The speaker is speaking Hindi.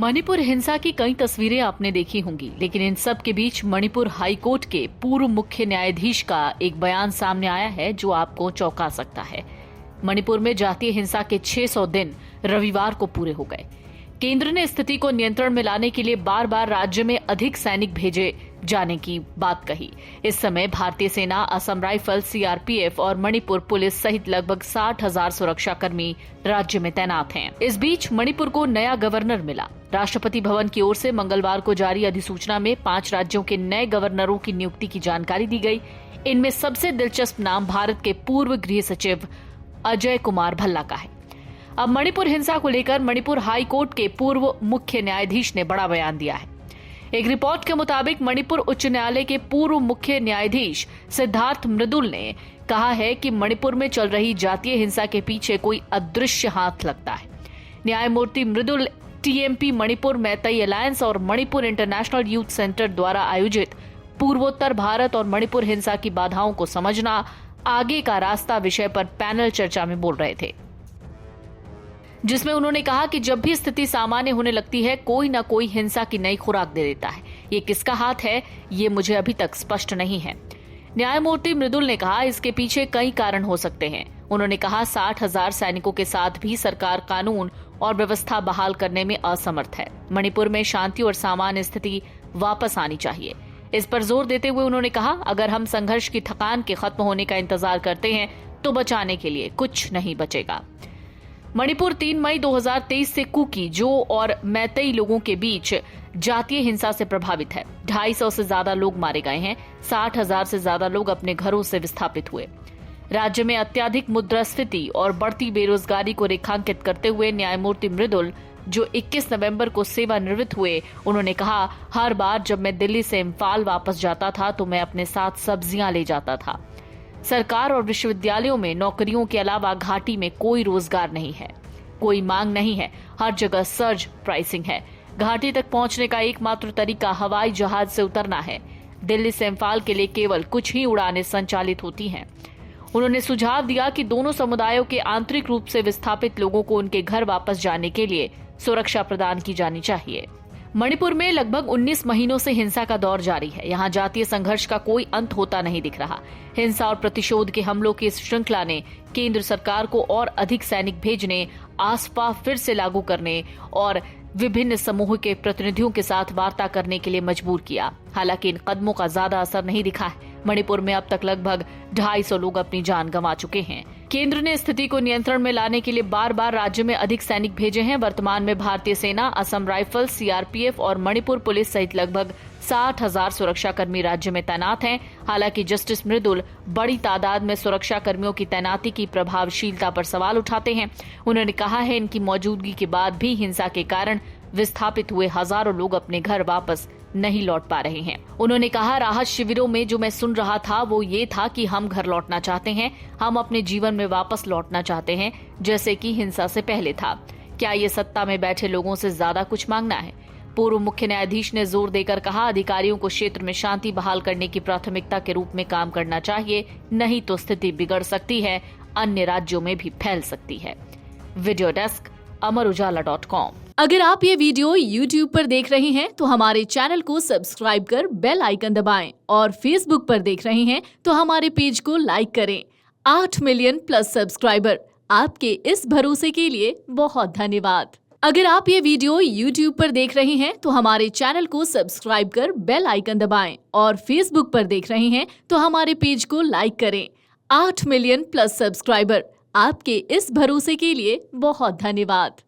मणिपुर हिंसा की कई तस्वीरें आपने देखी होंगी, लेकिन इन सब के बीच मणिपुर हाई कोर्ट के पूर्व मुख्य न्यायाधीश का एक बयान सामने आया है जो आपको चौंका सकता है। मणिपुर में जातीय हिंसा के 600 दिन रविवार को पूरे हो गए। केंद्र ने स्थिति को नियंत्रण में लाने के लिए बार बार राज्य में अधिक सैनिक भेजे जाने की बात कही। इस समय भारतीय सेना, असम राइफल, सीआरपीएफ और मणिपुर पुलिस सहित लगभग 60,000 सुरक्षाकर्मी राज्य में तैनात हैं। इस बीच मणिपुर को नया गवर्नर मिला। राष्ट्रपति भवन की ओर से मंगलवार को जारी अधिसूचना में 5 राज्यों के नए गवर्नरों की नियुक्ति की जानकारी दी गई। इनमें सबसे दिलचस्प नाम भारत के पूर्व गृह सचिव अजय कुमार भल्ला का है। अब मणिपुर हिंसा को लेकर मणिपुर हाई कोर्ट के पूर्व मुख्य न्यायाधीश ने बड़ा बयान दिया है। एक रिपोर्ट के मुताबिक मणिपुर उच्च न्यायालय के पूर्व मुख्य न्यायाधीश सिद्धार्थ मृदुल ने कहा है कि मणिपुर में चल रही जातीय हिंसा के पीछे कोई अदृश्य हाथ लगता है। न्यायमूर्ति मृदुल टीएमपी मणिपुर मैतई अलायंस और मणिपुर इंटरनेशनल यूथ सेंटर द्वारा आयोजित पूर्वोत्तर भारत और मणिपुर हिंसा की बाधाओं को समझना, आगे का रास्ता विषय पर पैनल चर्चा में बोल रहे थे, जिसमें उन्होंने कहा कि जब भी स्थिति सामान्य होने लगती है, कोई न कोई हिंसा की नई खुराक दे देता है। ये किसका हाथ है, ये मुझे अभी तक स्पष्ट नहीं है। न्यायमूर्ति मृदुल ने कहा इसके पीछे कई कारण हो सकते हैं। उन्होंने कहा 60,000 सैनिकों के साथ भी सरकार कानून और व्यवस्था बहाल करने में असमर्थ है। मणिपुर में शांति और सामान्य स्थिति वापस आनी चाहिए। इस पर जोर देते हुए उन्होंने कहा अगर हम संघर्ष की थकान के खत्म होने का इंतजार करते हैं तो बचाने के लिए कुछ नहीं बचेगा। मणिपुर 3 मई 2023 से कुकी, जो और मैतई लोगों के बीच जातीय हिंसा से प्रभावित है। 250 से ज्यादा लोग मारे गए हैं। 60,000 से ज्यादा लोग अपने घरों से विस्थापित हुए। राज्य में अत्यधिक मुद्रास्फीति और बढ़ती बेरोजगारी को रेखांकित करते हुए न्यायमूर्ति मृदुल, जो 21 नवंबर को सेवानिवृत्त हुए, उन्होंने कहा हर बार जब मैं दिल्ली से इम्फाल वापस जाता था तो मैं अपने साथ सब्जियां ले जाता था। सरकार और विश्वविद्यालयों में नौकरियों के अलावा घाटी में कोई रोजगार नहीं है, कोई मांग नहीं है, हर जगह सर्ज प्राइसिंग है। घाटी तक पहुंचने का एकमात्र तरीका हवाई जहाज से उतरना है। दिल्ली से इम्फाल के लिए केवल कुछ ही उड़ानें संचालित होती हैं। उन्होंने सुझाव दिया कि दोनों समुदायों के आंतरिक रूप से विस्थापित लोगों को उनके घर वापस जाने के लिए सुरक्षा प्रदान की जानी चाहिए। मणिपुर में लगभग 19 महीनों से हिंसा का दौर जारी है। यहाँ जातीय संघर्ष का कोई अंत होता नहीं दिख रहा। हिंसा और प्रतिशोध के हमलों की इस श्रृंखला ने केंद्र सरकार को और अधिक सैनिक भेजने, आसपा फिर से लागू करने और विभिन्न समूह के प्रतिनिधियों के साथ वार्ता करने के लिए मजबूर किया। हालांकि इन कदमों का ज्यादा असर नहीं दिखा है। मणिपुर में अब तक लगभग 250 लोग अपनी जान गंवा चुके हैं। केंद्र ने स्थिति को नियंत्रण में लाने के लिए बार बार राज्य में अधिक सैनिक भेजे हैं। वर्तमान में भारतीय सेना, असम राइफल, सीआरपीएफ और मणिपुर पुलिस सहित लगभग 60,000 सुरक्षाकर्मी राज्य में तैनात हैं। हालांकि जस्टिस मृदुल बड़ी तादाद में सुरक्षा कर्मियों की तैनाती की प्रभावशीलता पर सवाल उठाते हैं। उन्होंने कहा है इनकी मौजूदगी के बाद भी हिंसा के कारण विस्थापित हुए हजारों लोग अपने घर वापस नहीं लौट पा रहे हैं। उन्होंने कहा राहत शिविरों में जो मैं सुन रहा था वो ये था कि हम घर लौटना चाहते हैं, हम अपने जीवन में वापस लौटना चाहते हैं जैसे कि हिंसा से पहले था। क्या ये सत्ता में बैठे लोगों से ज्यादा कुछ मांगना है? पूर्व मुख्य न्यायाधीश ने जोर देकर कहा अधिकारियों को क्षेत्र में शांति बहाल करने की प्राथमिकता के रूप में काम करना चाहिए, नहीं तो स्थिति बिगड़ सकती है, अन्य राज्यों में भी फैल सकती है। Video desk amarujala.com। अगर आप ये वीडियो YouTube पर देख रहे हैं तो हमारे चैनल को सब्सक्राइब कर बेल आइकन दबाएं और Facebook पर देख रहे हैं तो हमारे पेज को लाइक करें। 8 मिलियन प्लस सब्सक्राइबर, आपके इस भरोसे के लिए बहुत धन्यवाद। अगर आप ये वीडियो YouTube पर देख रहे हैं तो हमारे चैनल को सब्सक्राइब कर बेल आइकन दबाएं और Facebook पर देख रहे हैं तो हमारे पेज को लाइक करें। 8 मिलियन प्लस सब्सक्राइबर, आपके इस भरोसे के लिए बहुत धन्यवाद।